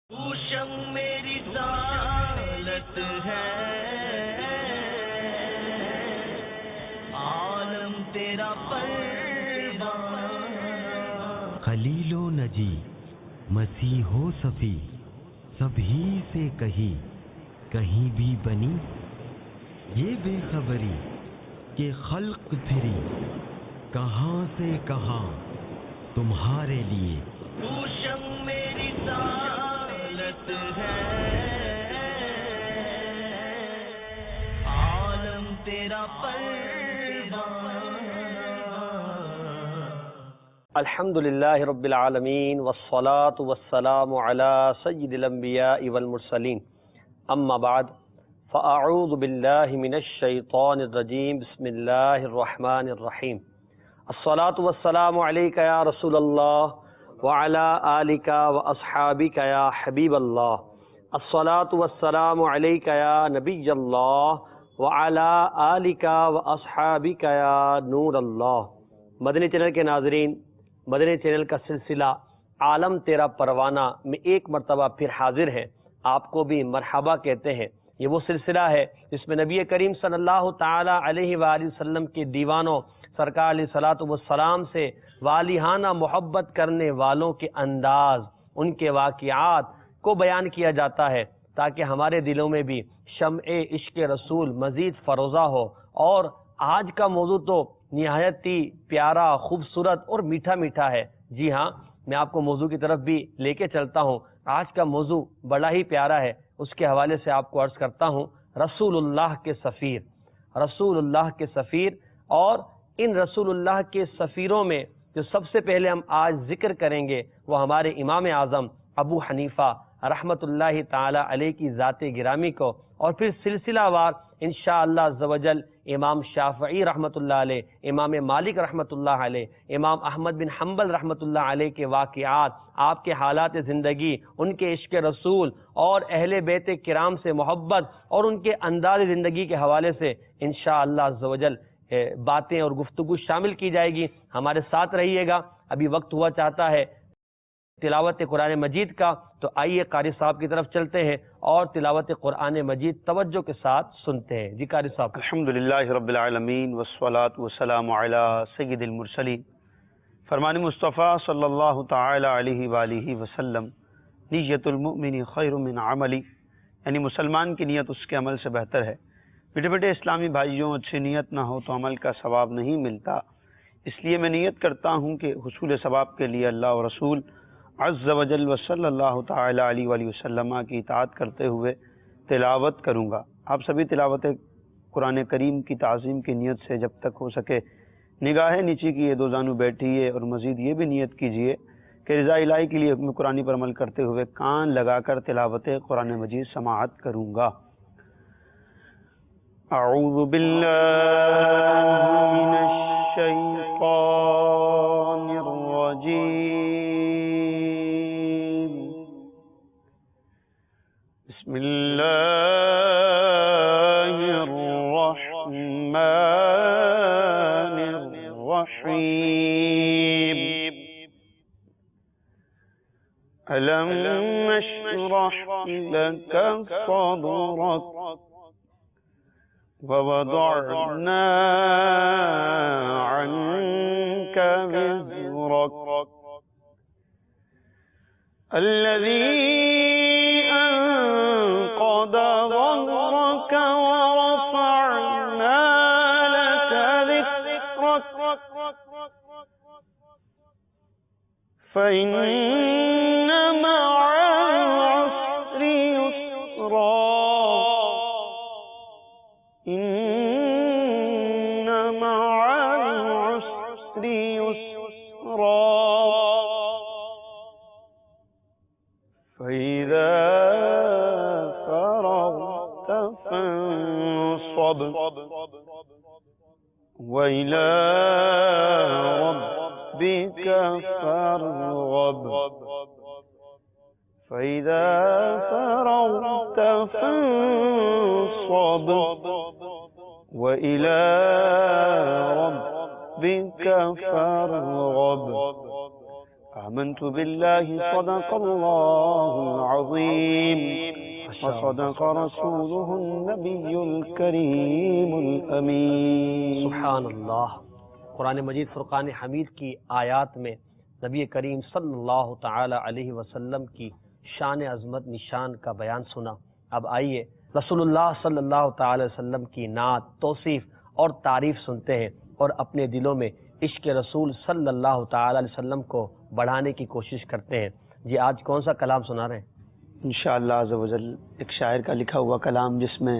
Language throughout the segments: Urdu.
اوشم میری رسالت ہے، عالم تیرا پروانہ، خلیل و نجی مسیح و صفی سبھی سے کہیں بھی بنی یہ بے خبری کہ خلق پھری کہاں سے کہاں تمہارے لیے۔ اوشم میری رسالت ہے، عالم تیرا پروانہ۔ الحمد للہ رب العالمین والصلاة والسلام علی سید الانبیاء والمرسلین، اما بعد فاعوذ باللہ من الشیطان الرجیم، بسم اللہ الرحمن الرحیم۔ الصلاة والسلام علیک یا رسول اللہ وعلی آلک واصحابک یا حبیب اللہ، الصلاة والسلام علیک یا نبی اللہ وعلی آلک واصحابک یا نور اللہ۔ مدنی چینل کے ناظرین، مدنی چینل کا سلسلہ عالم تیرا پروانہ میں ایک مرتبہ پھر حاضر ہے۔ آپ کو بھی مرحبا کہتے ہیں۔ یہ وہ سلسلہ ہے جس میں نبی کریم صلی اللہ تعالی علیہ وآلہ وسلم کے دیوانوں سرکار علیہ الصلوۃ والسلام سے والہانہ محبت کرنے والوں کے انداز، ان کے واقعات کو بیان کیا جاتا ہے تاکہ ہمارے دلوں میں بھی شمع عشق رسول مزید فروزہ ہو۔ اور آج کا موضوع تو نہایت ہی پیارا، خوبصورت اور میٹھا میٹھا ہے۔ جی ہاں، میں آپ کو موضوع کی طرف بھی لے کے چلتا ہوں۔ آج کا موضوع بڑا ہی پیارا ہے، اس کے حوالے سے آپ کو عرض کرتا ہوں۔ رسول اللہ کے سفیر، رسول اللہ کے سفیر، اور ان رسول اللہ کے سفیروں میں جو سب سے پہلے ہم آج ذکر کریں گے وہ ہمارے امام اعظم ابو حنیفہ رحمۃ اللہ تعالی علیہ کی ذات گرامی کو، اور پھر سلسلہ وار انشاءاللہ عز و جل امام شافعی رحمۃ اللہ علیہ، امام مالک رحمۃ اللہ علیہ، امام احمد بن حنبل رحمۃ اللہ علیہ کے واقعات، آپ کے حالات زندگی، ان کے عشق رسول اور اہل بیت کرام سے محبت اور ان کے انداز زندگی کے حوالے سے انشاءاللہ عز و جل باتیں اور گفتگو شامل کی جائے گی۔ ہمارے ساتھ رہیے گا۔ ابھی وقت ہوا چاہتا ہے تلاوت قرآن مجید کا، تو آئیے قاری صاحب کی طرف چلتے ہیں اور تلاوت قرآن مجید توجہ کے ساتھ سنتے ہیں۔ جی قاری صاحب۔ الحمدللہ رب العالمین والصلاة والسلام علی سید المرسلین۔ فرمان مصطفیٰ صلی اللہ تعالی علیہ وآلہ وسلم، نیت المؤمن خیر من عملی، یعنی مسلمان کی نیت اس کے عمل سے بہتر ہے۔ بیٹے بیٹے اسلامی بھائیوں، اچھی نیت نہ ہو تو عمل کا ثواب نہیں ملتا، اس لیے میں نیت کرتا ہوں کہ حصول ثواب کے لیے اللہ و رسول عز و جل و صلی اللہ تعالی علیہ وآلہ وسلم کی اطاعت کرتے ہوئے تلاوت کروں گا۔ آپ سبھی تلاوت قرآن کریم کی تعظیم کی نیت سے جب تک ہو سکے نگاہیں نیچی کیے، دو زانو بیٹھیے، اور مزید یہ بھی نیت کیجیے کہ رضا الہی کے لیے حکم قرآنی پر عمل کرتے ہوئے کان لگا کر تلاوت قرآن مجید سماعت کروں گا۔ اعوذ باللہ من الشیطان الرجیم، بسم اللہ الرحمن الرحیم، ألم نشرح لك صدرك ووضعنا عنك وزرك الذي أنقض ظهرك ورفعنا لك ذكرك فإن مع العسر يسرا إن مع العسر يسرا فإذا فرغت فانصب وإلى ربك فارغب فإذا فرغت فانصب وإلى ربك فارغب۔ آمنت باللہ صدق اللہ العظیم وصدق رسولہ النبی الکریم الامین۔ سبحان اللہ۔ قرآن مجید فرقان حمید کی آیات میں نبی کریم صلی اللہ تعالی علیہ وسلم کی شان عظمت نشان کا بیان سنا۔ اب آئیے رسول اللہ صلی اللہ تعالی وسلم کی نعت، توصیف اور تعریف سنتے ہیں اور اپنے دلوں میں عشق رسول صلی اللہ تعالی علیہ وسلم کو بڑھانے کی کوشش کرتے ہیں۔ جی آج کون سا کلام سنا رہے ہیں؟ انشاءاللہ عز و جل ایک شاعر کا لکھا ہوا کلام جس میں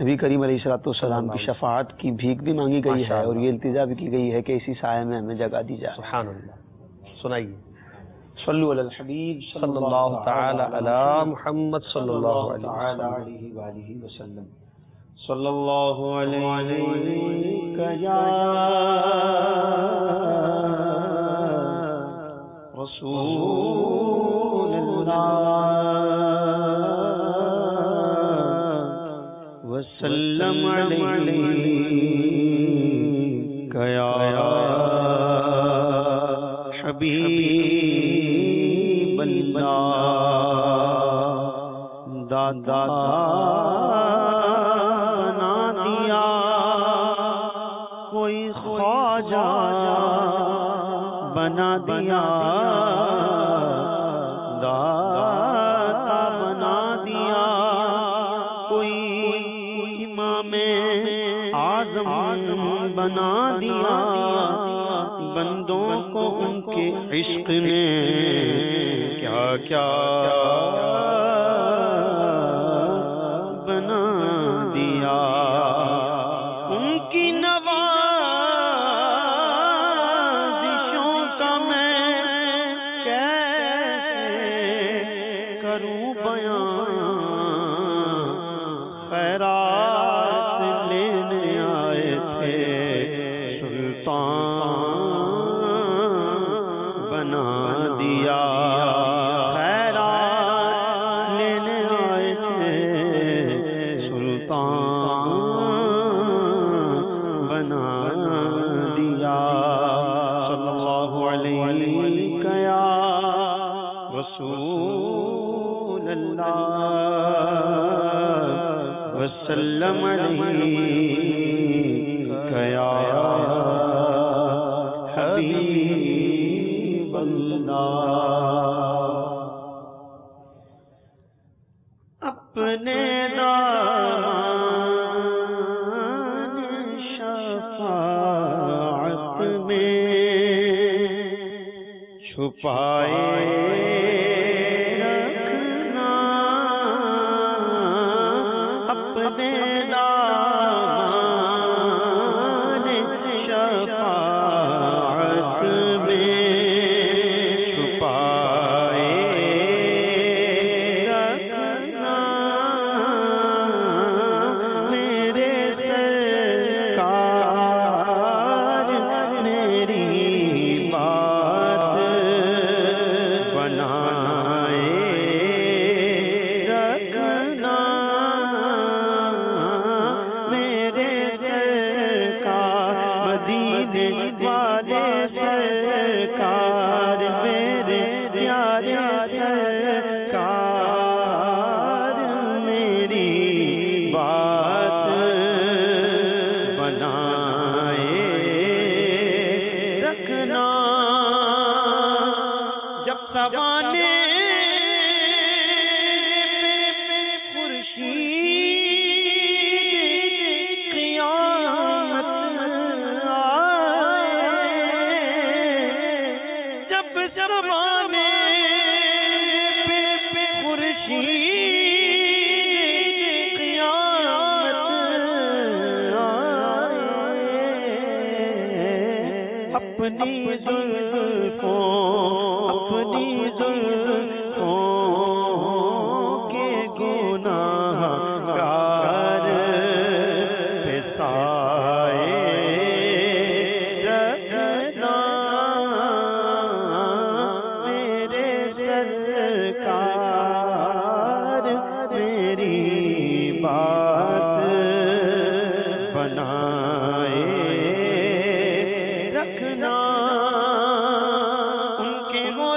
نبی کریم علیہ السلام کی شفاعت کی بھیک بھی مانگی گئی ہے اور یہ التجا بھی کی گئی ہے کہ اسی سائے میں ہمیں جگہ دی جائے۔ سبحان اللہ، سنائیے۔ صلو علی الحبیب صلی اللہ تعالی علی محمد صلی اللہ علیہ وآلہ وسلم۔ صلی اللہ علیہ یا رسول اللہ وسلم علیہ یا حبیب اللہ۔ دادا بنا دیا کوئی خواجہ بنا دیا، دادا بنا دیا کوئی امام اعظم بنا دیا، بندوں کو ان کے عشق نے کیا کیا بنا دیا، ان کی نوازشوں کا میں کیسے کروں بیان، خیرات لینے آئے تھے بنا دیا، خیرات لینے آئے تھے سلطان بنا دیا۔ صلی اللہ علیہ یا رسول اللہ وسلم علیہ یا حبیب اللہ۔ اپنے دامن شفاعت میں چھپائے رکھنا، اپنے دامن شفاعت میں چھپائے رکھنا، میرے سرکار میری بات بنائے رکھنا، میرے سرکار مدینے والے سرکار، میرے پیارے سرکار میری بات بنائے رکھنا، جب سوانے خورشید قیامت آئے، جب سوانے خورشید قیامت آئے، اپنی زلفوں کے گناہ گار پہ سائے رکھنا، میرے سرکار میری بات بنائے رکھنا، ان کے وہ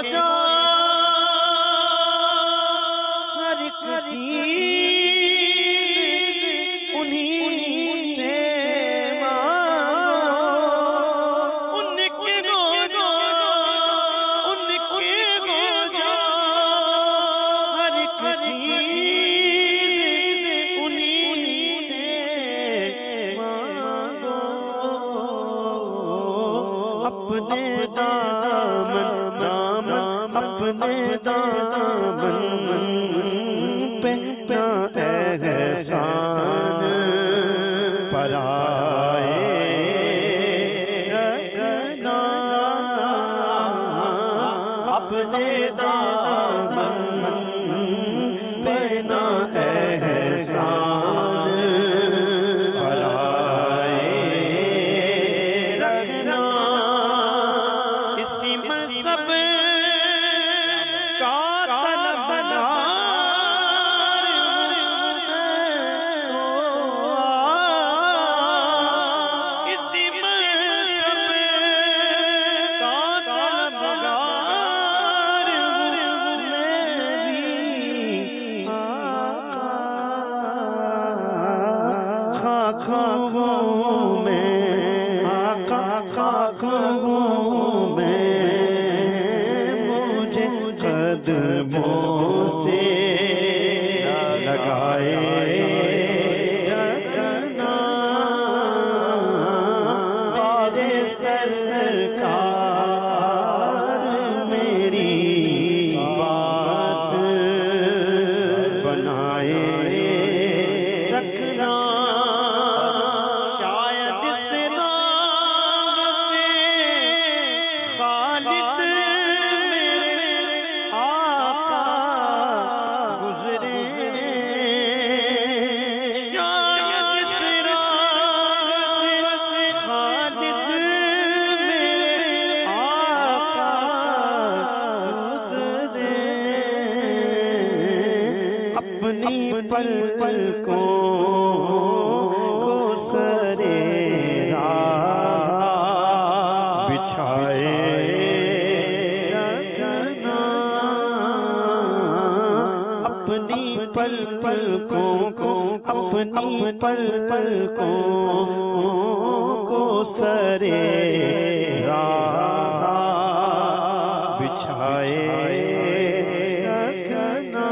دامن اپنے دامن پہ نہ احسان پرائے رکھنا، اپنے دامن پہ نہ احسان پرائے رکھنا، اسی مذہب کا طلبگار اسی مذہب کا طلبگار خاکوں میں مجھے قدموں سے لگائے رکھنا، میرے سرکار میری بات بنائے رکھنا، شاید اس نام سے خالص میرے آقا گزرے، شاید اس نام سے خالص میرے آقا گزرے، اپنی پلکوں کو سرے راہ بچھائے رکھنا، اپنی پلکوں کو سرے راہ بچھائے رکھنا،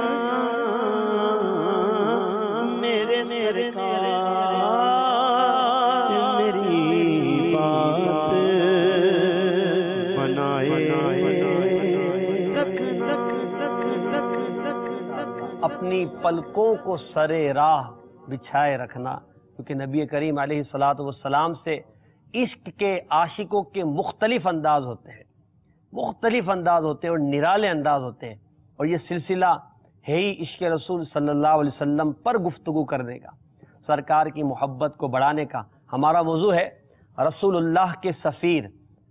میرے میری بات بنائے رکھنا، اپنی پلکوں کو سرے راہ بچھائے رکھنا، کیونکہ نبی کریم علیہ الصلاۃ والسلام سے عشق کے عاشقوں کے مختلف انداز ہوتے ہیں، اور نرالے انداز ہوتے ہیں، اور یہ سلسلہ ہے ہی عشق رسول صلی اللہ علیہ وسلم پر گفتگو کرنے کا، سرکار کی محبت کو بڑھانے کا۔ ہمارا موضوع ہے رسول اللہ کے سفیر۔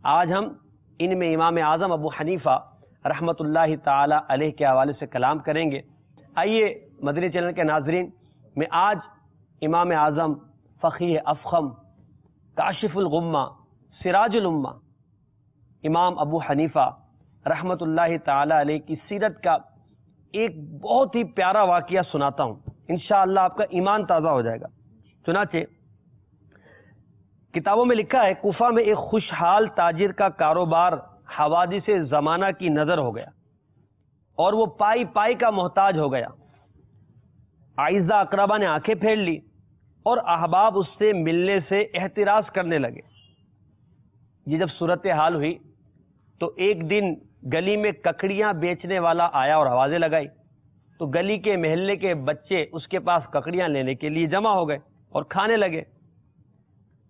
آج ہم ان میں امام اعظم ابو حنیفہ رحمۃ اللہ تعالی علیہ کے حوالے سے کلام کریں گے۔ آئیے مدنی چینل کے ناظرین، میں آج امام اعظم، فقیہ افخم، کاشف الغمہ، سراج الامہ، امام ابو حنیفہ رحمۃ اللہ تعالی علیہ کی سیرت کا ایک بہت ہی پیارا واقعہ سناتا ہوں، انشاءاللہ آپ کا ایمان تازہ ہو جائے گا۔ چنانچہ کتابوں میں لکھا ہے، کوفہ میں ایک خوشحال تاجر کا کاروبار حوادث زمانہ کی نظر ہو گیا اور وہ پائی پائی کا محتاج ہو گیا۔ اعزہ اقربا نے آنکھیں پھیر لی اور احباب اس سے ملنے سے احتراز کرنے لگے۔ یہ جب صورتحال ہوئی تو ایک دن گلی میں ککڑیاں بیچنے والا آیا اور آوازیں لگائی، تو گلی کے محلے کے بچے اس کے پاس ککڑیاں لینے کے لیے جمع ہو گئے اور کھانے لگے۔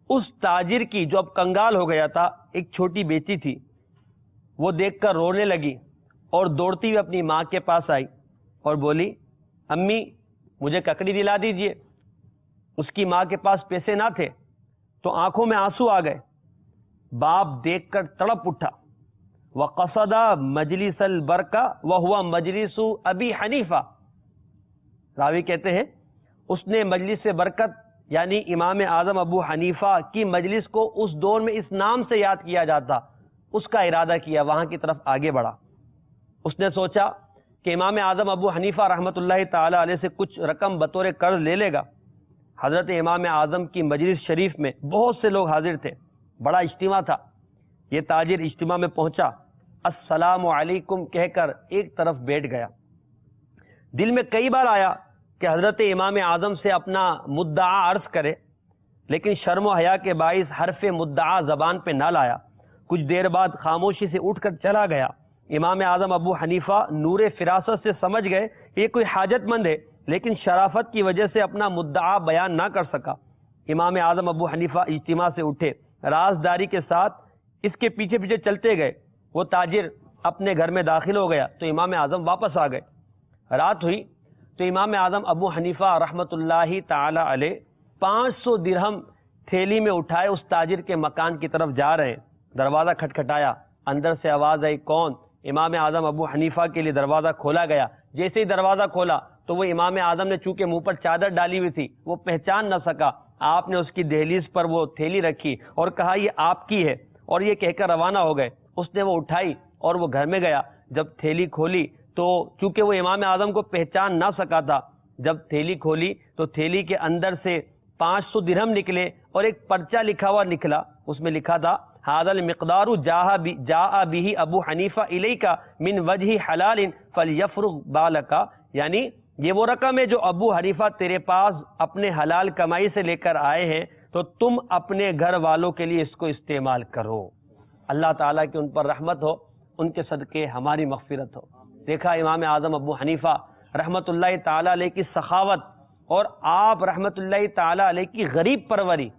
اس تاجر کی، جو اب کنگال ہو گیا تھا، ایک چھوٹی بیٹی تھی، وہ دیکھ کر رونے لگی اور دوڑتی ہوئی اپنی ماں کے پاس آئی اور بولی، امی مجھے ککڑی دلا دیجئے۔ اس کی ماں کے پاس پیسے نہ تھے تو آنکھوں میں آنسو آ گئے۔ باپ دیکھ کر تڑپ اٹھا، وقصد مجلس البرکہ وہو مجلس ابی حنیفہ، راوی کہتے ہیں اس نے مجلس برکت یعنی امام اعظم ابو حنیفہ کی مجلس کو اس دور میں اس نام سے یاد کیا جاتا، اس کا ارادہ کیا، وہاں کی طرف آگے بڑھا۔ اس نے سوچا کہ امام اعظم ابو حنیفہ رحمۃ اللہ تعالی علیہ سے کچھ رقم بطور قرض لے لے گا۔ حضرت امام اعظم کی مجلس شریف میں بہت سے لوگ حاضر تھے، بڑا اجتماع تھا۔ یہ تاجر اجتماع میں پہنچا، السلام علیکم کہہ کر ایک طرف بیٹھ گیا۔ دل میں کئی بار آیا کہ حضرت امام اعظم سے اپنا مدعا عرض کرے، لیکن شرم و حیا کے باعث حرف مدعا زبان پہ نہ لایا۔ کچھ دیر بعد خاموشی سے اٹھ کر چلا گیا۔ امام اعظم ابو حنیفہ نور فراست سے سمجھ گئے کہ یہ کوئی حاجت مند ہے، لیکن شرافت کی وجہ سے اپنا مدعا بیان نہ کر سکا۔ امام اعظم ابو حنیفہ اجتماع سے اٹھے، رازداری کے ساتھ اس کے پیچھے پیچھے چلتے گئے۔ وہ تاجر اپنے گھر میں داخل ہو گیا تو امام اعظم واپس آ گئے۔ رات ہوئی تو امام اعظم ابو حنیفہ رحمۃ اللہ تعالی علیہ 500 درہم تھیلی میں اٹھائے اس تاجر کے مکان کی طرف جا رہے ہیں۔ دروازہ کھٹکھٹایا، اندر سے آواز آئی، کون؟ امام اعظم ابو حنیفہ کے لیے دروازہ کھولا گیا۔ جیسے ہی دروازہ کھولا تو وہ امام اعظم نے چونکہ منہ پر چادر ڈالی ہوئی تھی وہ پہچان نہ سکا۔ آپ نے اس کی دہلیز پر وہ تھیلی رکھی اور کہا یہ آپ کی ہے، اور یہ کہہ کر روانہ ہو گئے۔ اس نے وہ اٹھائی اور وہ گھر میں گیا۔ جب تھیلی کھولی تو چونکہ وہ امام اعظم کو پہچان نہ سکا تھا، جب تھیلی کھولی تو تھیلی کے اندر سے 500 درہم نکلے اور ایک پرچہ لکھا ہوا نکلا۔ اس میں لکھا تھا هذا المقدار جاء به ابو حنیفہ الیک من وجہ حلال فلیفرغ بالک، یعنی یہ وہ رقم ہے جو ابو حنیفہ تیرے پاس اپنے حلال کمائی سے لے کر آئے ہیں، تو تم اپنے گھر والوں کے لیے اس کو استعمال کرو۔ اللہ تعالیٰ کی ان پر رحمت ہو، ان کے صدقے ہماری مغفرت ہو۔ دیکھا امام اعظم ابو حنیفہ رحمت اللہ تعالی علیہ کی سخاوت اور آپ رحمت اللہ تعالی علیہ کی غریب پروری،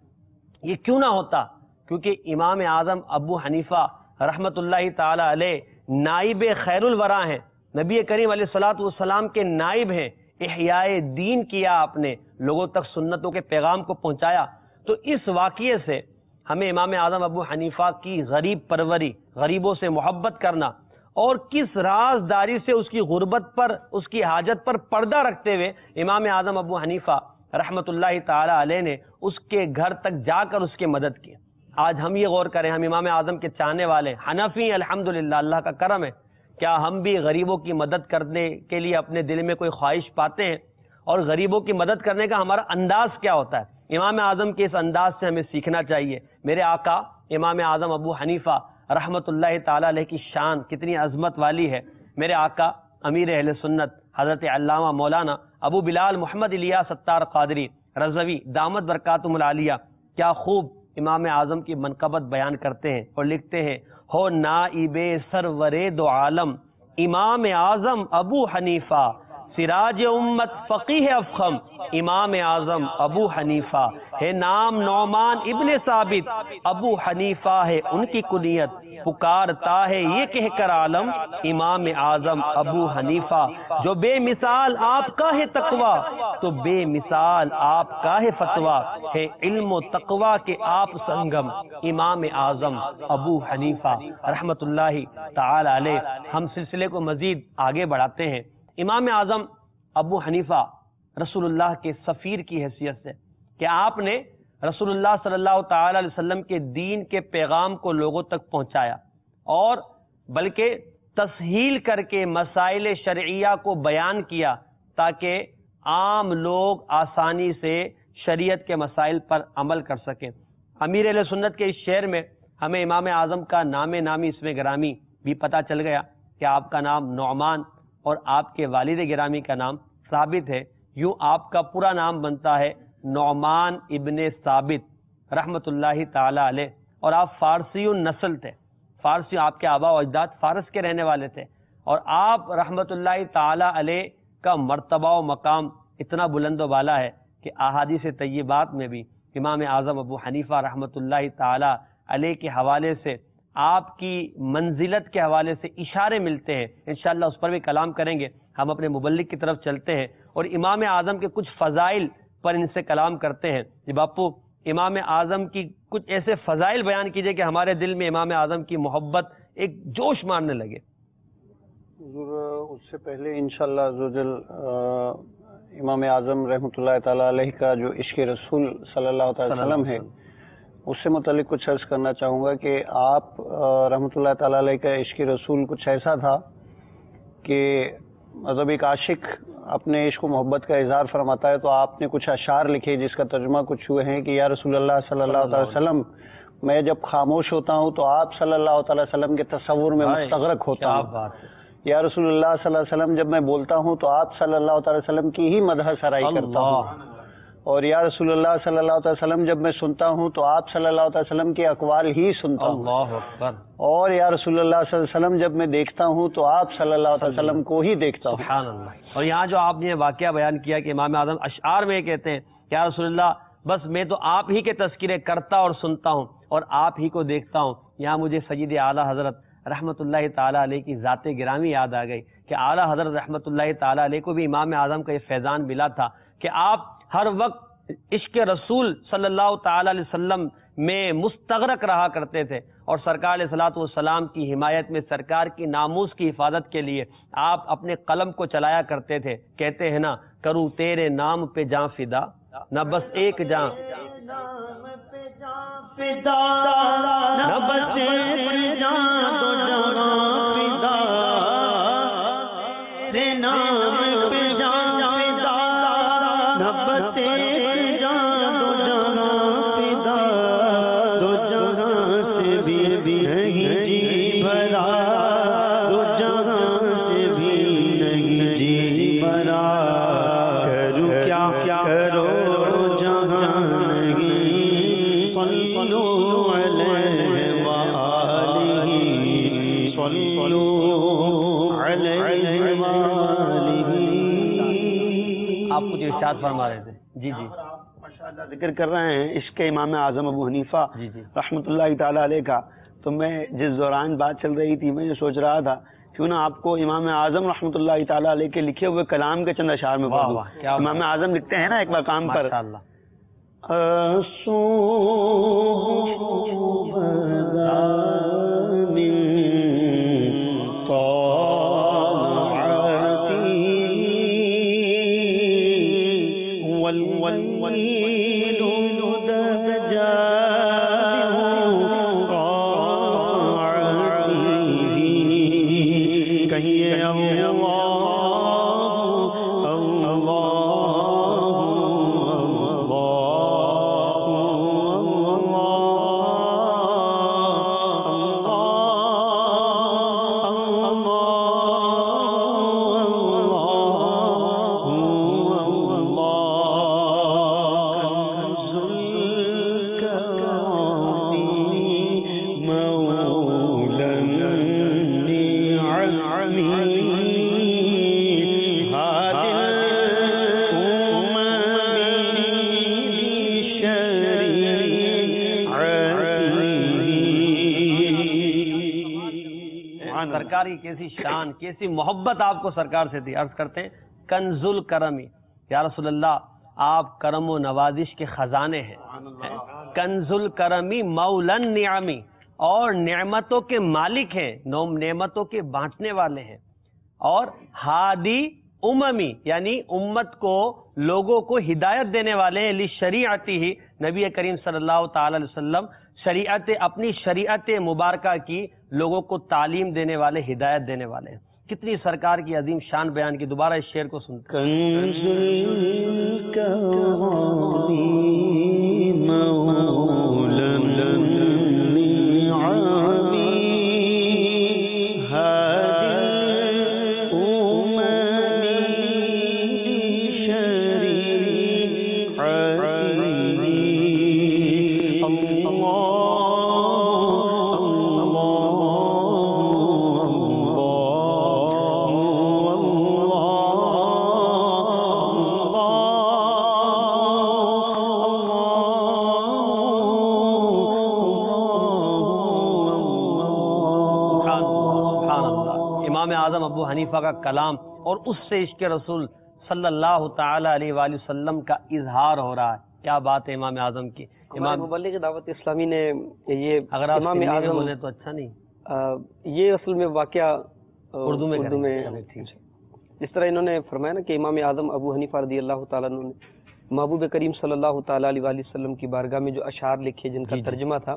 یہ کیوں نہ ہوتا؟ کیونکہ امام اعظم ابو حنیفہ رحمت اللہ تعالی علیہ نائب خیر الورا ہیں، نبی کریم علیہ الصلوۃ والسلام کے نائب ہیں۔ احیاء دین کیا آپ نے، لوگوں تک سنتوں کے پیغام کو پہنچایا۔ تو اس واقعے سے ہمیں امام اعظم ابو حنیفہ کی غریب پروری، غریبوں سے محبت کرنا، اور کس رازداری سے اس کی غربت پر، اس کی حاجت پر پردہ رکھتے ہوئے امام اعظم ابو حنیفہ رحمت اللہ تعالی علیہ نے اس کے گھر تک جا کر اس کی مدد کی۔ آج ہم یہ غور کریں، ہم امام اعظم کے چاہنے والے حنفی ہیں، الحمدللہ، اللہ کا کرم ہے، کیا ہم بھی غریبوں کی مدد کرنے کے لیے اپنے دل میں کوئی خواہش پاتے ہیں؟ اور غریبوں کی مدد کرنے کا ہمارا انداز کیا ہوتا ہے؟ امام اعظم کے اس انداز سے ہمیں سیکھنا چاہیے۔ میرے آقا امام اعظم ابو حنیفہ رحمت اللہ تعالی علیہ کی شان کتنی عظمت والی ہے۔ میرے آقا امیر اہل سنت حضرت علامہ مولانا ابو بلال محمد الیاس ستار قادری رضوی دامت برکاتہم العالیہ کیا خوب امام اعظم کی منقبت بیان کرتے ہیں اور لکھتے ہیں، ہو نائب سرور دو عالم امام اعظم ابو حنیفہ، سراج امت فقیہ افخم امام اعظم ابو حنیفہ ہے، نام نعمان ابن ثابت ابو حنیفہ ہے ان کی کنیت، پکارتا ہے یہ کہہ کر عالم امام اعظم ابو حنیفہ، جو بے مثال آپ کا ہے تقوی تو بے مثال آپ کا ہے فتویٰ، ہے علم و تقوی کے آپ سنگم امام اعظم ابو حنیفہ رحمت اللہ تعالی علیہ۔ ہم سلسلے کو مزید آگے بڑھاتے ہیں۔ امام اعظم ابو حنیفہ رسول اللہ کے سفیر کی حیثیت سے، کہ آپ نے رسول اللہ صلی اللہ تعالی علیہ وسلم کے دین کے پیغام کو لوگوں تک پہنچایا، اور بلکہ تسہیل کر کے مسائل شرعیہ کو بیان کیا تاکہ عام لوگ آسانی سے شریعت کے مسائل پر عمل کر سکیں۔ امیر اہل سنت کے اس شعر میں ہمیں امام اعظم کا نام نامی اسم گرامی بھی پتہ چل گیا کہ آپ کا نام نعمان اور آپ کے والد گرامی کا نام ثابت ہے۔ یوں آپ کا پورا نام بنتا ہے نعمان ابن ثابت رحمت اللہ تعالی علیہ، اور آپ فارسی نسل تھے، فارسی، آپ کے آبا و اجداد فارس کے رہنے والے تھے، اور آپ رحمت اللہ تعالی علیہ کا مرتبہ و مقام اتنا بلند و بالا ہے کہ احادیث طیبات میں بھی امام اعظم ابو حنیفہ رحمت اللہ تعالی علیہ کے حوالے سے، آپ کی منزلت کے حوالے سے اشارے ملتے ہیں۔ انشاءاللہ اس پر بھی کلام کریں گے۔ ہم اپنے مبلغ کی طرف چلتے ہیں اور امام اعظم کے کچھ فضائل پر ان سے کلام کرتے ہیں۔ جی باپو، امام اعظم کی کچھ ایسے فضائل بیان کیجئے کہ ہمارے دل میں امام اعظم کی محبت ایک جوش مارنے لگے۔ اس سے پہلے انشاءاللہ عزوجل امام اعظم رحمۃ اللہ تعالی علیہ کا جو عشق رسول صلی اللہ تعالی وسلم ہے، اس سے متعلق کچھ عرض کرنا چاہوں گا کہ آپ رحمۃ اللہ تعالی علیہ کا عشق رسول کچھ ایسا تھا کہ مطلب ایک عاشق اپنے عشق و محبت کا اظہار فرماتا ہے تو آپ نے کچھ اشعار لکھے جس کا ترجمہ کچھ ہوئے ہیں کہ یا رسول اللہ صلی اللہ تعالی وسلم، میں جب خاموش ہوتا ہوں تو آپ صلی اللہ تعالی وسلم کے تصور میں مستغرق ہوتا ہوں، یا رسول اللہ صلی اللہ علیہ وسلم جب میں بولتا ہوں تو آپ صلی اللہ تعالی وسلم کی ہی مدح سرائی کرتا ہوں، اور یا رسول اللہ صلی اللہ علیہ وسلم جب میں سنتا ہوں تو آپ صلی اللہ علیہ وسلم کے اقوال ہی سنتا ہوں. اللہ اکبر. اور یا رسول اللہ صلی اللہ علیہ وسلم جب میں دیکھتا ہوں تو آپ صلی اللہ علیہ وسلم کو ہی دیکھتا ہوں. سبحان اللہ. اور یہاں جو آپ نے واقعہ بیان کیا کہ امام اعظم اشعار میں کہتے ہیں کہ یا رسول اللہ بس میں تو آپ ہی کے تذکرے کرتا اور سنتا ہوں اور آپ ہی کو دیکھتا ہوں. یہاں مجھے سید اعلیٰ حضرت رحمۃ اللہ تعالیٰ علیہ کی ذات گرامی یاد آ گئی کہ اعلیٰ حضرت رحمۃ اللہ تعالیٰ علیہ کو بھی امام اعظم کا یہ فیضان ملا تھا کہ آپ ہر وقت عشق رسول صلی اللہ تعالیٰ علیہ وسلم میں مستغرق رہا کرتے تھے اور سرکار علیہ الصلوۃ والسلام کی حمایت میں سرکار کی ناموس کی حفاظت کے لیے آپ اپنے قلم کو چلایا کرتے تھے. کہتے ہیں نا کروں تیرے نام پہ جاں فدا نہ بس ایک جاں نہ بس ایک جاں دو جہاں فدا تیرے نام پہ جاں فدا نہ بس ایک جاں دو جہاں فدا دو جہاں سے بھی نہیں جی بھرا دو جہاں سے بھی نہیں جی بھرا کروں کیا کرو جہاں نہیں صلو علیہ وآلہ صلو علیہ وآلہ. آپ کچھ ارشاد فرما رہے تھے. جی جی ماشاءاللہ ذکر کر رہے ہیں عشق امام اعظم ابو حنیفہ جی جی رحمۃ اللہ تعالیٰ علیہ کا. تو میں جس دوران بات چل رہی تھی میں یہ سوچ رہا تھا کیوں نہ آپ کو امام اعظم رحمۃ اللہ تعالیٰ علیہ کے لکھے ہوئے کلام کے چند اشعار میں پڑھ دوں. امام اعظم لکھتے ہیں نا ایک مقام پر سرکار کی کیسی شان کیسی محبت آپ کو سرکار سے تھی. عرض کرتے ہیں کنز الکرمی یا رسول اللہ آپ کرم و نوازش کے خزانے ہیں. کنز الکرمی مولا النعمی اور نعمتوں کے مالک ہیں نعمتوں کے بانٹنے والے ہیں. اور ہادی اممی یعنی امت کو لوگوں کو ہدایت دینے والے ہیں. لشریعتی ہی نبی کریم صلی اللہ تعالی علیہ وسلم شریعت اپنی شریعت مبارکہ کی لوگوں کو تعلیم دینے والے ہدایت دینے والے ہیں. کتنی سرکار کی عظیم شان بیان کی. دوبارہ اس شعر کو سنتے اعظم ابو حنیفہ کا کلام اور اس سے عشق رسول صلی اللہ تعالی علیہ وآلہ وسلم کا اظہار ہو رہا ہے. کیا بات ہے امام اعظم کی. امام مبلغ دعوت اسلامی نے یہ اگر آپ امام اعظم بولے تو اچھا نہیں, یہ اصل میں واقعہ اردو میں جس طرح انہوں نے فرمایا نا کہ امام اعظم ابو حنیفہ رضی اللہ تعالیٰ عنہ نے محبوب کریم صلی اللہ تعالی علیہ وآلہ وسلم کی بارگاہ میں جو اشعار لکھے جن کا ترجمہ تھا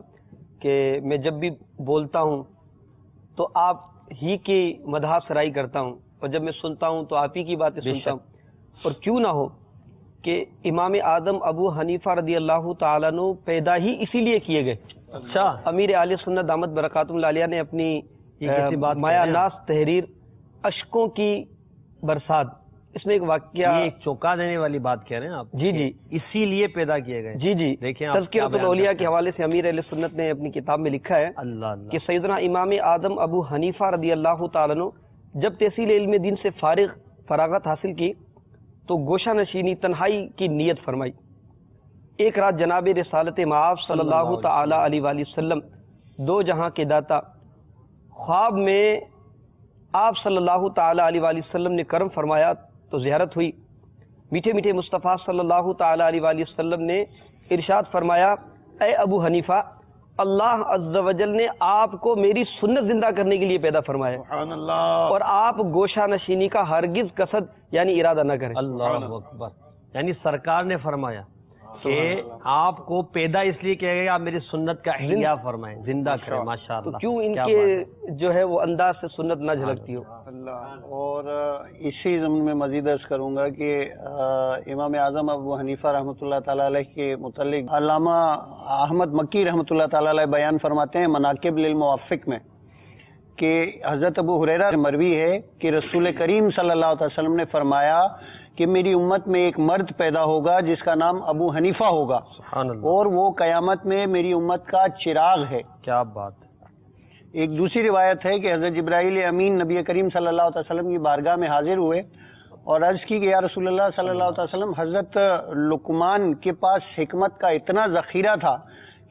کہ میں جب بھی بولتا ہوں تو آپ ہی کی مدح سرائی کرتا ہوں اور جب میں سنتا ہوں تو آپ ہی کی باتیں سنتا ہوں. اور کیوں نہ ہو کہ امام اعظم ابو حنیفہ رضی اللہ تعالیٰ عنہ پیدا ہی اسی لیے کیے گئے. اچھا امیر اہل سنت دامت برکاتہم العالیہ نے اپنی مایہ ناز تحریر اشکوں کی برسات اس میں ایک واقعہ، یہ ایک چونکا دینے والی بات کہہ رہے ہیں آپ. جی جی اسی لیے پیدا کیے گئے. جی جی دیکھیں تذکرۃ الاولیاء کے حوالے سے امیر اہل سنت نے اپنی کتاب میں لکھا ہے اللہ اللہ کہ سیدنا امام اعظم ابو حنیفہ رضی اللہ تعالیٰ عنہ جب تحصیل علم دین سے فراغت حاصل کی تو گوشہ نشینی تنہائی کی نیت فرمائی. ایک رات جناب رسالت مآب صلی اللہ تعالی علیہ وآلہ وسلم دو جہاں کے داتا خواب میں آپ صلی اللہ تعالی علیہ وآلہ وسلم نے کرم فرمایا تو زیارت ہوئی. میٹھے میٹھے مصطفیٰ صلی اللہ تعالی علیہ وآلہ وسلم نے ارشاد فرمایا، اے ابو حنیفہ، اللہ عز و جل نے آپ کو میری سنت زندہ کرنے کے لیے پیدا فرمایا، سبحان اللہ. اور آپ گوشہ نشینی کا ہرگز قصد یعنی ارادہ نہ کریں. اللہ اکبر. یعنی سرکار نے فرمایا کہ آپ کو پیدا اس لیے کیا گیا آپ میری سنت کا احیا فرمائیں، زندہ کریں. ماشاء تو اللہ. کیوں ان کیا کے بات ہے. جو ہے وہ انداز سے سنت نہ جھلکتی ہو. اللہ. اور اسی ضمن میں مزید عرض کروں گا کہ امام اعظم ابو حنیفہ رحمۃ اللہ تعالیٰ علیہ کے متعلق علامہ احمد مکی رحمۃ اللہ تعالیٰ علیہ بیان فرماتے ہیں مناقب للموفق میں کہ حضرت ابو ہریرہ سے مروی ہے کہ رسول کریم صلی اللہ علیہ وسلم نے فرمایا کہ میری امت میں ایک مرد پیدا ہوگا جس کا نام ابو حنیفہ ہوگا، سبحان اللہ. اور وہ قیامت میں میری امت کا چراغ ہے. کیا بات ہے. ایک دوسری روایت ہے کہ حضرت جبرائیل امین نبی کریم صلی اللہ علیہ وسلم کی بارگاہ میں حاضر ہوئے اور عرض کی کہ یا رسول اللہ صلی اللہ علیہ وسلم، حضرت لقمان کے پاس حکمت کا اتنا ذخیرہ تھا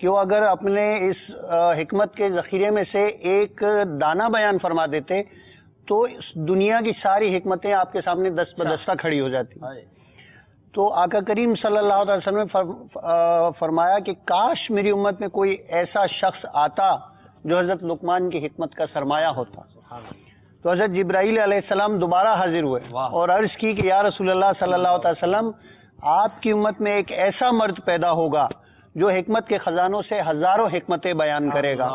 کہ وہ اگر اپنے اس حکمت کے ذخیرے میں سے ایک دانہ بیان فرما دیتے تو اس دنیا کی ساری حکمتیں آپ کے سامنے دست بدستہ کھڑی ہو جاتی. تو آقا کریم صلی اللہ علیہ وسلم نے فرمایا کہ کاش میری امت میں کوئی ایسا شخص آتا جو حضرت لقمان کی حکمت کا سرمایہ ہوتا. تو حضرت جبرائیل علیہ السلام دوبارہ حاضر ہوئے اور عرض کی کہ یا رسول اللہ صلی اللہ علیہ وسلم، آپ کی امت میں ایک ایسا مرد پیدا ہوگا جو حکمت کے خزانوں سے ہزاروں حکمتیں بیان کرے گا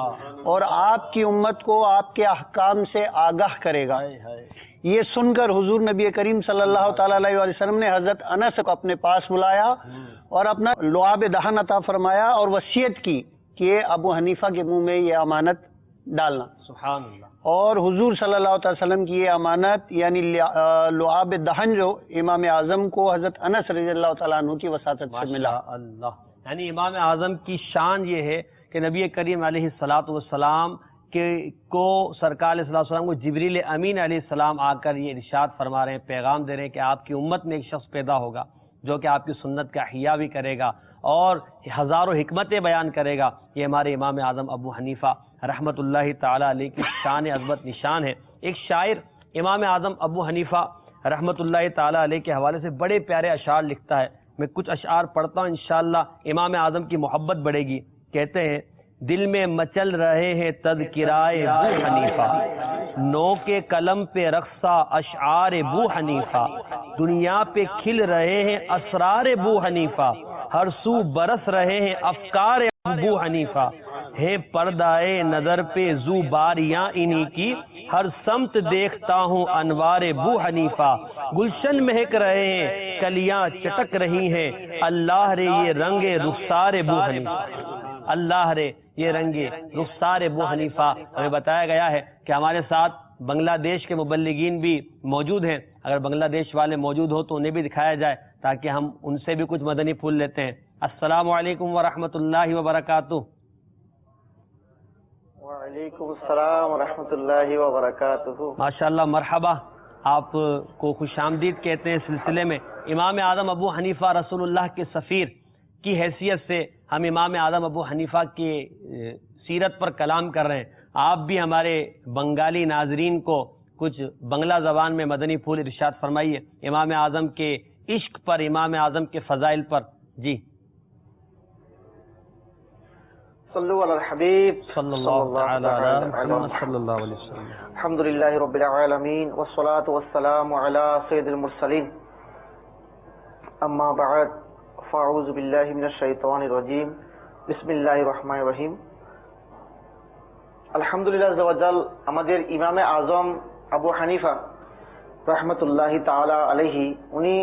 اور آپ کی امت کو آپ کے احکام سے آگاہ کرے گا. یہ سن کر حضور نبی کریم صلی اللہ تعالی علیہ وسلم نے حضرت انس کو اپنے پاس بلایا اور اپنا لعاب دہن عطا فرمایا اور وصیت کی کہ ابو حنیفہ کے منہ میں یہ امانت ڈالنا. سبحان اللہ. اور حضور صلی اللہ علیہ وسلم کی یہ امانت یعنی لعاب دہن جو امام اعظم کو حضرت انس رضی اللہ تعالیٰ عنہ کی وساطت سے ملا. اللہ. یعنی امام اعظم کی شان یہ ہے کہ نبی کریم علیہ الصلوۃ والسلام کو سرکار علیہ السلام کو جبریل امین علیہ السلام آ کر یہ ارشاد فرما رہے ہیں، پیغام دے رہے ہیں کہ آپ کی امت میں ایک شخص پیدا ہوگا جو کہ آپ کی سنت کا احیا بھی کرے گا اور ہزاروں حکمتیں بیان کرے گا. یہ ہمارے امام اعظم ابو حنیفہ رحمۃ اللہ تعالی علیہ کی شان عظمت نشان ہے. ایک شاعر امام اعظم ابو حنیفہ رحمۃ اللہ تعالی علیہ کے حوالے سے بڑے پیارے اشعار لکھتا ہے. میں کچھ اشعار پڑھتا ہوں، انشاءاللہ امام اعظم کی محبت بڑھے گی. کہتے ہیں، دل میں مچل رہے ہیں تذکرائے ابو حنیفہ، نو کے قلم پہ رقصہ اشعار ابو حنیفہ، دنیا پہ کھل رہے ہیں اسرار ابو حنیفہ، ہر سو برس رہے ہیں افکار ابو حنیفہ، ہے پردائے نظر پہ زو باریاں انہی کی، ہر سمت دیکھتا ہوں انوار ابو حنیفہ، گلشن مہک رہے ہیں کلیاں چٹک رہی ہیں، اللہ رے یہ رنگ رخسار ابو حنیفہ، اللہ رے یہ رنگ رخسار ابو حنیفہ. ہمیں بتایا گیا ہے کہ ہمارے ساتھ بنگلہ دیش کے مبلغین بھی موجود ہیں. اگر بنگلہ دیش والے موجود ہو تو انہیں بھی دکھایا جائے تاکہ ہم ان سے بھی کچھ مدنی پھول لیتے ہیں. السلام علیکم ورحمۃ اللہ وبرکاتہ. وعلیکم السلام ورحمۃ اللہ وبرکاتہ. ماشاءاللہ، مرحبا. آپ کو خوش آمدید کہتے ہیں. سلسلے میں امام اعظم ابو حنیفہ رسول اللہ کے سفیر کی حیثیت سے ہم امام اعظم ابو حنیفہ کی سیرت پر کلام کر رہے ہیں. آپ بھی ہمارے بنگالی ناظرین کو کچھ بنگلہ زبان میں مدنی پھول ارشاد فرمائیے امام اعظم کے عشق پر، امام اعظم کے فضائل پر. جی. صلو علی الحبیب صلی اللہ تعالی علی محمد صلی اللہ علیہ وسلم. الحمدللہ رب العالمین والصلاة والسلام علی سید المرسلین. اما بعد فاعوذ باللہ من الشیطان الرجیم. بسم اللہ الرحمن الرحیم. আলহামদুলিল্লাহ আযজা ওয়া জাল আমাদের ইমামে আজম আবু হানিফা রহমতুল্লাহি তাআলা আলাইহি উনি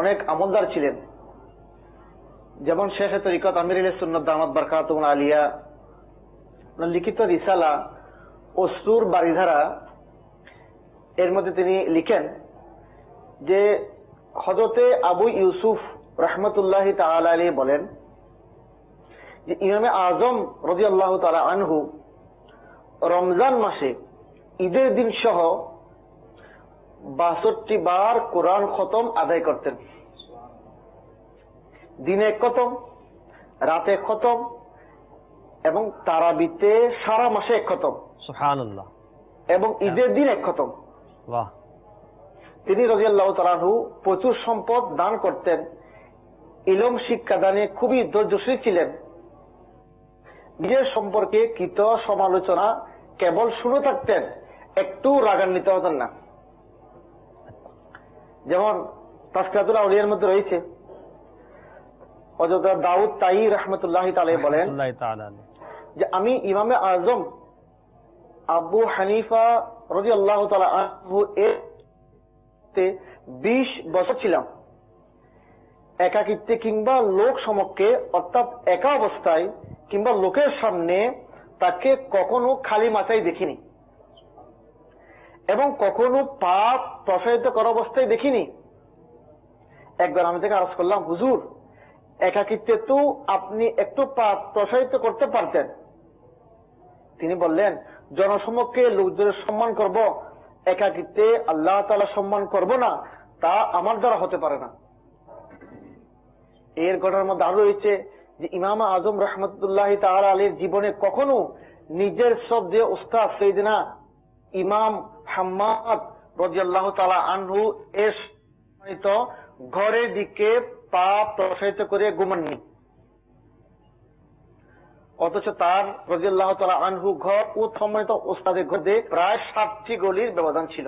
অনেক আমলদার ছিলেন। যেমন শেখে তরিকত আমির আহলে সুন্নাত দামাত বারকাতুহুল আলিয়া লিখিত রিসালা অসুর বারিধারা এর মধ্যে তিনি লিখেন যে হযরতে আবু ইউসুফ রাহমাতুল্লাহি তাআলা আলাইহি বলেন যে ইমামে আজম রাদিয়াল্লাহু তাআলা আনহু রমজান মাসে ঈদের দিন সহ 62 বার কোরআন খতম আদায় করতেন। দিনে এক খতম, রাতে এক খতম, এবং তারাবিতে সারা মাসে এক খতম, সুবহানাল্লাহ, এবং ঈদের দিন এক খতম। বাহ। তিনি রাদিয়াল্লাহু তাআলা আনহু প্রচুর সম্পদ দান করতেন, ইলম শিক্ষাদানে খুবই ধৈর্যশীল ছিলেন। নিজের সম্পর্কে কৃত সমালোচনা কেবল শুনে থাকতেন, একটু রাগান্বিত হতেন না। যেমন তাসকিরাতুল আউলিয়ার মধ্যে রয়েছে হযরত দাউদ তাই রাহমাতুল্লাহি তাআলা বলেন যে আমি ইমামে আজম আবু হানিফা রাদিয়াল্লাহু তাআলা আনহু এর 20 বছর ছিলাম। একাকিত্বে কিংবা লোক সমক্ষে, অর্থাৎ একা অবস্থায় কিংবা লোকের সামনে তাকে কখনো খালি মাথায় দেখিনি, এবং কখনো পাপ প্রসারিত করা অবস্থায় দেখিনি। একবার আমি তাকে আরজ করলাম, হুজুর, একাকিত্বে তো আপনি একটু পাপ প্রসারিত করতে পারতেন। তিনি বললেন, জনসমক্ষে লোকজনের সম্মান করব, একাকিত্বে আল্লাহ তাআলা সম্মান করব না, তা আমার দ্বারা হতে পারে না। এর ঘটনার মধ্যে আরো রয়েছে যে ইমাম আজম রাহমাতুল্লাহি তাআলা আলাইহির জীবনে কখনো নিজের শ্রদ্ধেয় উস্তাদ সাইয়েদনা ইমাম হাম্মাদ রাদিয়াল্লাহু তাআলা আনহু এর সম্মানিত ঘরের দিকে পা প্রসারিত করে ঘুমাননি, অথচ তার রাদিয়াল্লাহু তাআলা আনহু ঘর ও সম্মানিত উস্তাদের ঘর দিয়ে প্রায় 7টি গলির ব্যবধান ছিল।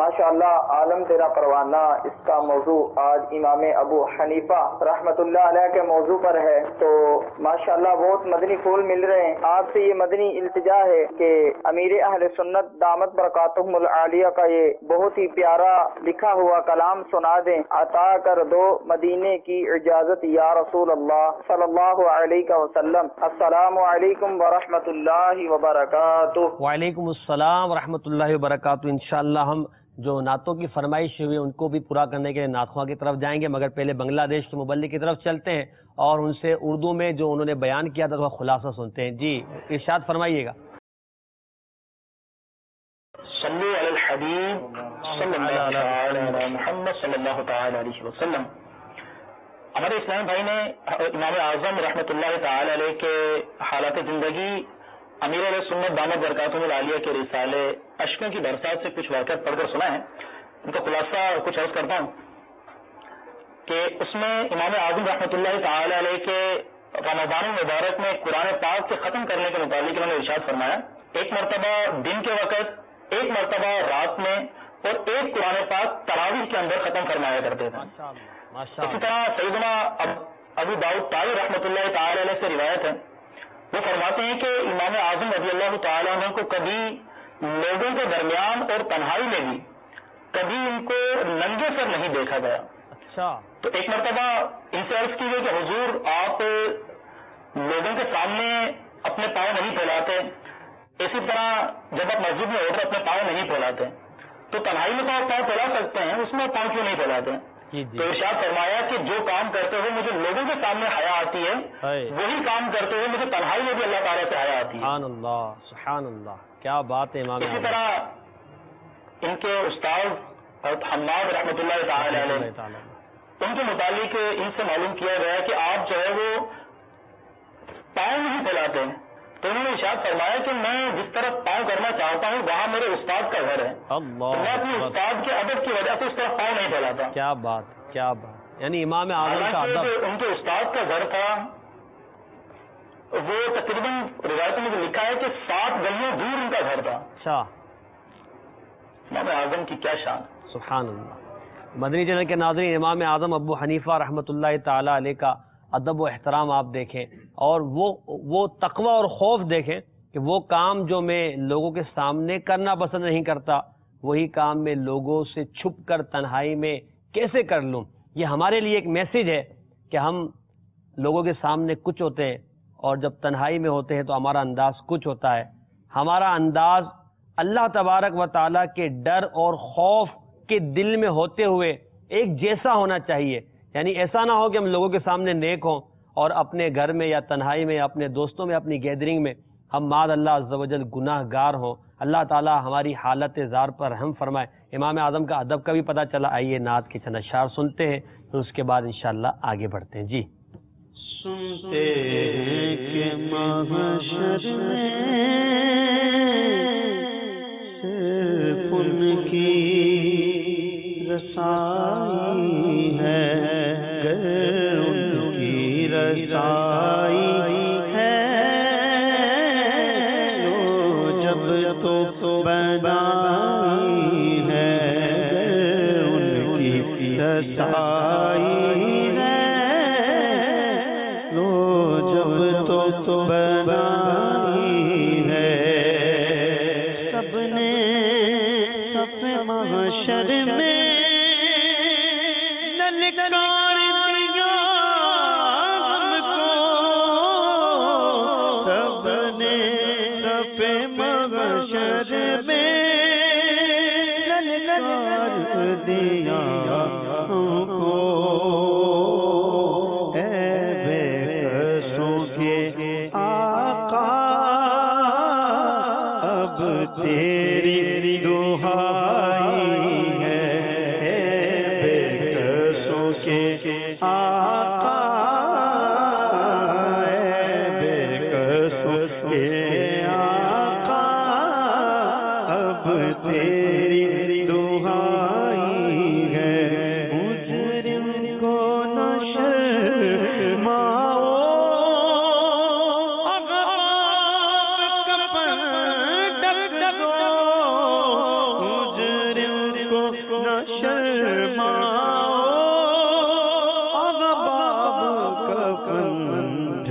ماشاءاللہ عالم تیرا پروانہ، اس کا موضوع آج امام ابو حنیفہ رحمۃ اللہ علیہ کے موضوع پر ہے، تو ماشاءاللہ بہت مدنی پھول مل رہے ہیں۔ آپ سے یہ مدنی التجا ہے کہ امیر اہل سنت دامت برکاتہم العالیہ کا یہ بہت ہی پیارا لکھا ہوا کلام سنا دیں۔ عطا کر دو مدینے کی اجازت یا رسول اللہ صلی اللہ علیہ وسلم۔ السلام علیکم ورحمۃ اللہ وبرکاتہ۔ وعلیکم السلام ورحمۃ اللہ وبرکاتہ۔ انشاءاللہ ہم جو نعتوں کی فرمائش ہوئی ان کو بھی پورا کرنے کے لیے نعت خواں کی طرف جائیں گے، مگر پہلے بنگلہ دیش کے مبلغ کی طرف چلتے ہیں اور ان سے اردو میں جو انہوں نے بیان کیا تھا وہ خلاصہ سنتے ہیں۔ جی ارشاد فرمائیے گا۔ صلو علی الحبیب صلی اللہ علی محمد صلی اللہ تعالی علیہ وسلم۔ ہمارے اسلام بھائی نے امام اعظم رحمۃ اللہ تعالی علیہ کے حالات زندگی امیر علیہ سنت دامت برکاتہم العالیہ کے رسالے اشکوں کی برسات سے کچھ واقعات پڑھ کر سنا ہے، ان کا خلاصہ کچھ عرض کرتا ہوں کہ اس میں امام اعظم رحمۃ اللہ تعالی علیہ کے رمضان المبارک میں قرآن پاک کے ختم کرنے کے متعلق انہوں نے ارشاد فرمایا، ایک مرتبہ دن کے وقت، ایک مرتبہ رات میں اور ایک قرآن پاک تراویح کے اندر ختم فرمایا کرتے تھے۔ اسی طرح سیدنا ابو داؤد طائی رحمۃ اللہ تعالی علیہ سے روایت ہے، وہ فرماتے ہیں کہ امام اعظم رضی اللہ تعالیٰ عنہ کو کبھی لوگوں کے درمیان اور تنہائی میں بھی کبھی ان کو ننگے سر نہیں دیکھا گیا۔ اچھا، تو ایک مرتبہ ان سے عرض کی گئی کہ حضور آپ لوگوں کے سامنے اپنے پاؤں نہیں پھیلاتے، اسی طرح جب آپ مسجد میں ہوتے اپنے پاؤں نہیں پھیلاتے، تو تنہائی میں تو آپ پاؤں پھیلا سکتے ہیں، اس میں پاؤں کیوں نہیں پھیلاتے؟ تو ارشاد فرمایا کہ جو کام کرتے ہوئے مجھے لوگوں کے سامنے حیا آتی ہے وہی کام کرتے ہوئے مجھے تنہائی میں بھی اللہ تعالیٰ سے حیا آتی ہے۔ سبحان اللہ، سبحان اللہ، کیا بات ہے امام۔ اسی طرح ان کے استاد حماد رحمۃ اللہ تعالی علیہ، ان کے متعلق ان سے معلوم کیا گیا کہ آپ جو ہے وہ پاؤں نہیں پھیلاتے ہیں، تو انہوں نے ارشاد فرمایا کہ میں جس طرف پاؤں کرنا چاہتا ہوں وہاں میرے استاد کا گھر ہے، میں اپنے استاد کے ادب کی وجہ سے اس طرف پاؤں نہیں پھیلاتا۔ کیا بات، کیا بات، یعنی امام اعظم کا ادب۔ ان کے استاد کا گھر تھا وہ تقریباً روایتوں میں لکھا ہے کہ 7 گلیاں دور ان کا گھر تھا۔ اچھا، امام اعظم کی کیا شان، سبحان اللہ۔ مدنی چینل کے ناظرین، امام اعظم ابو حنیفہ رحمۃ اللہ تعالی علیہ کا ادب و احترام آپ دیکھیں، اور وہ تقوی اور خوف دیکھیں کہ وہ کام جو میں لوگوں کے سامنے کرنا پسند نہیں کرتا وہی کام میں لوگوں سے چھپ کر تنہائی میں کیسے کر لوں۔ یہ ہمارے لیے ایک میسج ہے کہ ہم لوگوں کے سامنے کچھ ہوتے ہیں اور جب تنہائی میں ہوتے ہیں تو ہمارا انداز کچھ ہوتا ہے۔ ہمارا انداز اللہ تبارک و تعالیٰ کے ڈر اور خوف کے دل میں ہوتے ہوئے ایک جیسا ہونا چاہیے، یعنی ایسا نہ ہو کہ ہم لوگوں کے سامنے نیک ہوں اور اپنے گھر میں یا تنہائی میں یا اپنے دوستوں میں اپنی گیدرنگ میں ہم معاذ اللہ عز و جل گناہ گار ہوں۔ اللہ تعالیٰ ہماری حالت زار پر رحم فرمائے۔ امام اعظم کا ادب کا بھی پتہ چلا، آئیے نعت کے چند اشعار سنتے ہیں، پھر اس کے بعد انشاءاللہ آگے بڑھتے ہیں۔ جی سنتے ہیں کہ محشر میں صرف ان کی رسائی ہے، گر ان کی رسائی ہے لو جب تو بنائی ہے، گر ان کی رسائی ہے لو جب تو بنائی ہے، سب نے سب محشر میں للکار دیا ہم کو، سب نے سب محشر میں للکار دیا ہم کو،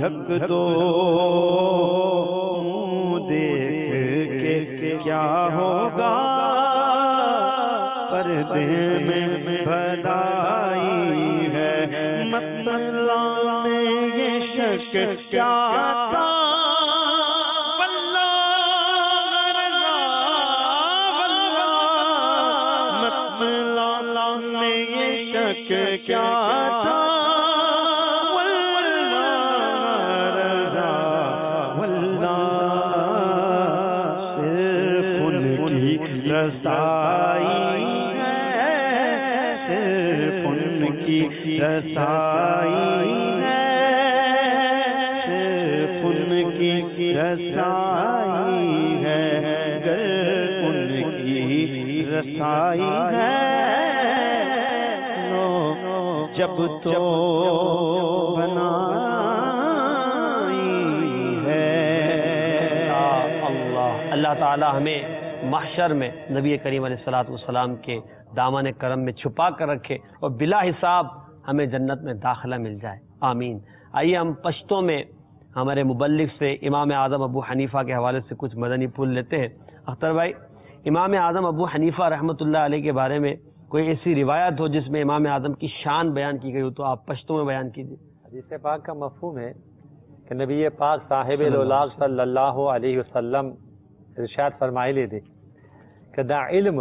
ڈھک دو دیکھ کے کیا ہوگا پردے میں بھلائی ہے مسئلہ میں یہ شک کیا تھا کیا تھا صرف ان کی رسائی ہے صرف ان کی رسائی ہے صرف ان کی رسائی ہے گر ان کی رسائی ہے جب تو بنائی ہے اللہ تعالی ہمیں محشر میں نبی کریم علیہ الصلوۃ والسلام کے دامن کرم میں چھپا کر رکھے اور بلا حساب ہمیں جنت میں داخلہ مل جائے، آمین۔ آئیے ہم پشتوں میں ہمارے مبلغ سے امام اعظم ابو حنیفہ کے حوالے سے کچھ مدنی پھول لیتے ہیں۔ اختر بھائی، امام اعظم ابو حنیفہ رحمۃ اللہ علیہ کے بارے میں کوئی ایسی روایت ہو جس میں امام اعظم کی شان بیان کی گئی ہو تو آپ پشتوں میں بیان کیجیے۔ حدیث پاک کا مفہوم ہے کہ نبی پاک صاحب الاولاق صلی اللہ علیہ وسلم ارشاد فرمائی لے دے کہ دا علم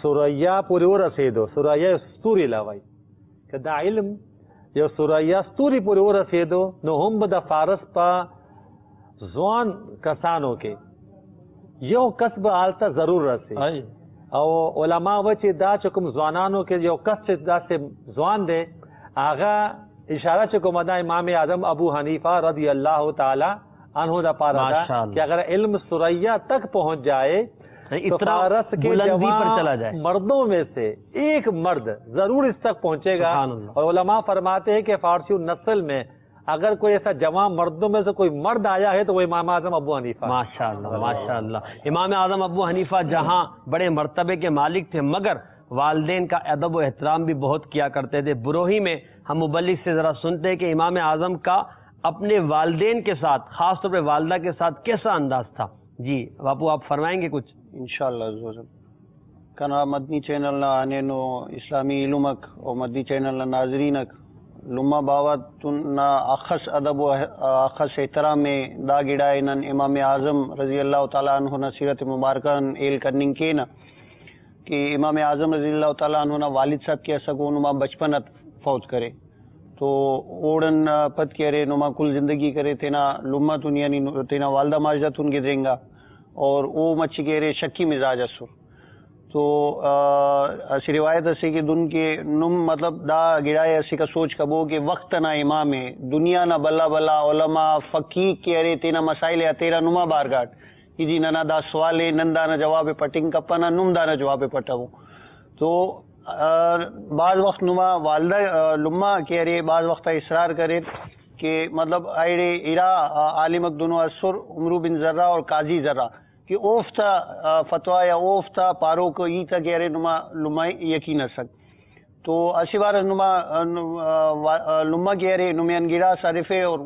سوریا پوری و رسیدو سوریا ستوری لاوائی کہ دا علم یو سوریا ستوری پوری و رسیدو نو هم دا فارس پا زوان کسانو کے یو کسب آلتا ضرور رسی او علماء وچی دا چکم زوانانو کے یو کس دا سے زوان دے آغا اشارہ چکم دا امام اعظم ابو حنیفہ رضی اللہ تعالی عنہ دا پارا دا کہ اگر علم سریا تک پہنچ جائے تو فارس کے جوان مردوں میں سے ایک مرد ضرور اس تک پہنچے گا، اور علماء فرماتے ہیں کہ فارسی نسل میں اگر کوئی ایسا جوان مردوں میں سے کوئی مرد آیا ہے تو وہ امام اعظم ابو حنیفہ۔ ماشاءاللہ ماشاءاللہ، امام اعظم ابو حنیفہ جہاں بڑے مرتبے کے مالک تھے مگر والدین کا ادب و احترام بھی بہت کیا کرتے تھے۔ بروہی میں ہم مبلغ سے ذرا سنتے ہیں کہ امام اعظم کا اپنے والدین کے ساتھ خاص طور پہ والدہ کے ساتھ کیسا انداز تھا؟ جی باپو آپ فرمائیں گے کچھ؟ انشاءاللہ کنا مدنی چینل نہ آنے نو اسلامی علمک اور مدنی چینل نہ ناظرینک لما باوت نہ اخص ادب و اخص احترام میں دا گڑائے نن امام اعظم رضی اللہ تعالیٰ عنہ نہ سیرت مبارکہ ایل کرننگ کے نا کہ امام اعظم رضی اللہ تعالیٰ عنہ نہ والد صاحب کے سگو نما بچپنت فوت کرے تو اوڑن پت کرے نما کل زندگی کرے تینا لما تن یعنی تینا والدہ ماجدہ تن گدریں گا اور او مچھی کہرے شکی مزاج اسر تو اسی روایت اسی کہ دن کے نم مطلب دا گڑائے اسی کا سوچ کبو کہ وقت نہ امام ہے دنیا نہ بلا بلا علماء فقیق کہرے تینا مسائل ہے تیرا نما بارگاٹ جی ننا دا سوال ہے نندا نہ جواب پٹنگ کپنا نم دا نہ جواب پٹاو تو بعض وقت نما والدہ لما کہرے بعض وقت اصرار کرے کہ مطلب ایڑے ارا عالمک دونوں اسر عمرو بن ذرہ اور قاضی ذرہ کہ اوفتا فتویٰ یا اوفتا پارو کو ای تا کہہ رہے لما یقین سک تو اسی بار لما کہہ رہے نمیان گیرا صارفے اور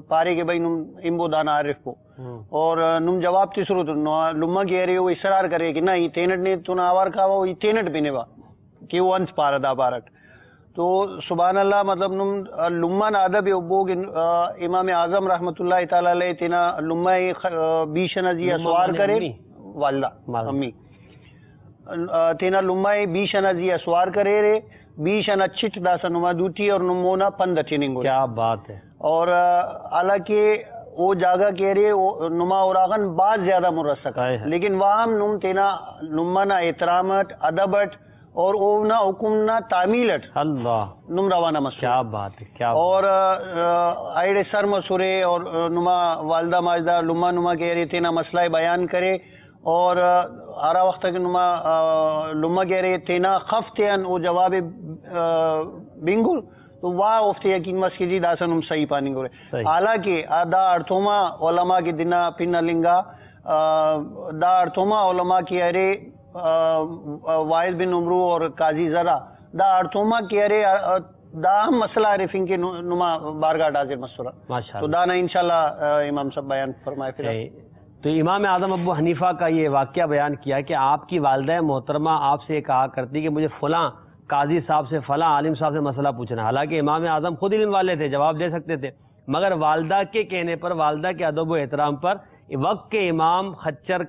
پارے کے بھائی نم امبو دانا عارف کو اور نم جواب تیسرو تو لما کہہ رہے وہ اصرار کرے کہ نہ یہ تینٹ نے تو نہ آوار کھاوا وہ یہ تینٹ بھی نوا کہ وہ انس پارا دا پارٹ تو سبحان اللہ مطلب نم لما نا ادب ابو امام اعظم رحمۃ اللہ تعالی علیہ تینا لما بیشن ازی اسوار کرے والدہ امی تینا لما بیشن ازی اسوار کرے رے بیشن اچھٹ دا سنما دوٹی اور نمونا پند ٹیننگ کیا بات ہے اور حالانکہ وہ جاگہ کہہ رہے نما اوراغن بعد زیادہ مرسک لیکن وہاں نم تینا لما نا احترامت ادبت اور او نہ حکم نہ تعمیلٹ اللہ نم روانہ مسئلہ کیا بات ہے کیا اور ایڑے سر مسورے اور نما والدہ ماجدہ لما نما کہہ رہے تھے نہ مسئلہ بیان کرے اور آرہ وقت تک نما لما کہہ رہے تھے نہ خفتیان او جواب بنگل تو واہ افتے یقین مسکجی داسا نم صحیح پانی گو رہے حالانکہ دا ارتوما علماء کی دنہ پنہ لنگا دا ارتوما علماء کی ارے واحد بن عمرو اور قاضی ذرا دا ارتوما کہہ رہے دا مسئلہ عارفین کے نما بارگاہ حاضر مسورہ ماشاء تو اللہ. دانا انشاءاللہ امام صاحب بیان فرمائے پھر تو امام اعظم ابو حنیفہ کا یہ واقعہ بیان کیا کہ آپ کی والدہ محترمہ آپ سے کہا کرتی کہ مجھے فلاں قاضی صاحب سے فلاں عالم صاحب سے مسئلہ پوچھنا. حالانکہ امام اعظم خود علم والے تھے, جواب دے سکتے تھے, مگر والدہ کے کہنے پر, والدہ کے ادب و احترام پر وقت کے امام خچر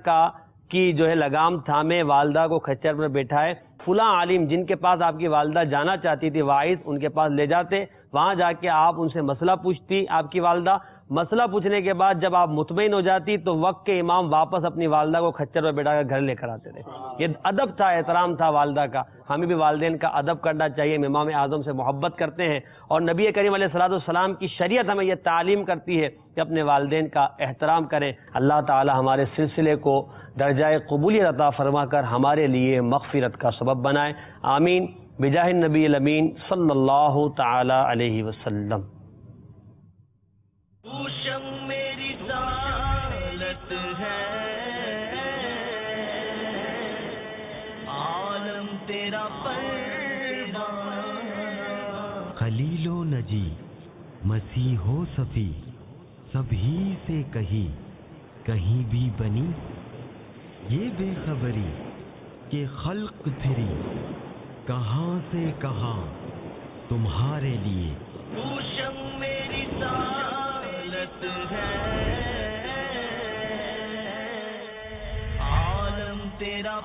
کی جو ہے لگام تھامے والدہ کو خچر پر بیٹھائے. فلاں عالم جن کے پاس آپ کی والدہ جانا چاہتی تھی واعظ, ان کے پاس لے جاتے, وہاں جا کے آپ ان سے مسئلہ پوچھتی آپ کی والدہ. مسئلہ پوچھنے کے بعد جب آپ مطمئن ہو جاتی تو وقت کے امام واپس اپنی والدہ کو خچر پر بیٹھا کر گھر لے کر آتے تھے. یہ ادب تھا, احترام تھا والدہ کا. ہمیں بھی والدین کا ادب کرنا چاہیے. امام اعظم سے محبت کرتے ہیں اور نبی کریم علیہ الصلوۃ والسلام کی شریعت ہمیں یہ تعلیم کرتی ہے کہ اپنے والدین کا احترام کریں. اللہ تعالی ہمارے سلسلے کو درجہ قبولیت عطا فرما کر ہمارے لیے مغفرت کا سبب بنائے. آمین بجاہ النبی الامین صلی اللہ تعالی علیہ وسلم. میری ذالت ہے عالم تیرا خلیل و نجی مسیح و صفی سبھی سے کہیں بھی بنی یہ بے خبری کہ خلق پھری کہاں سے کہاں تمہارے لیے. میری ذالت ہے عالم تیرا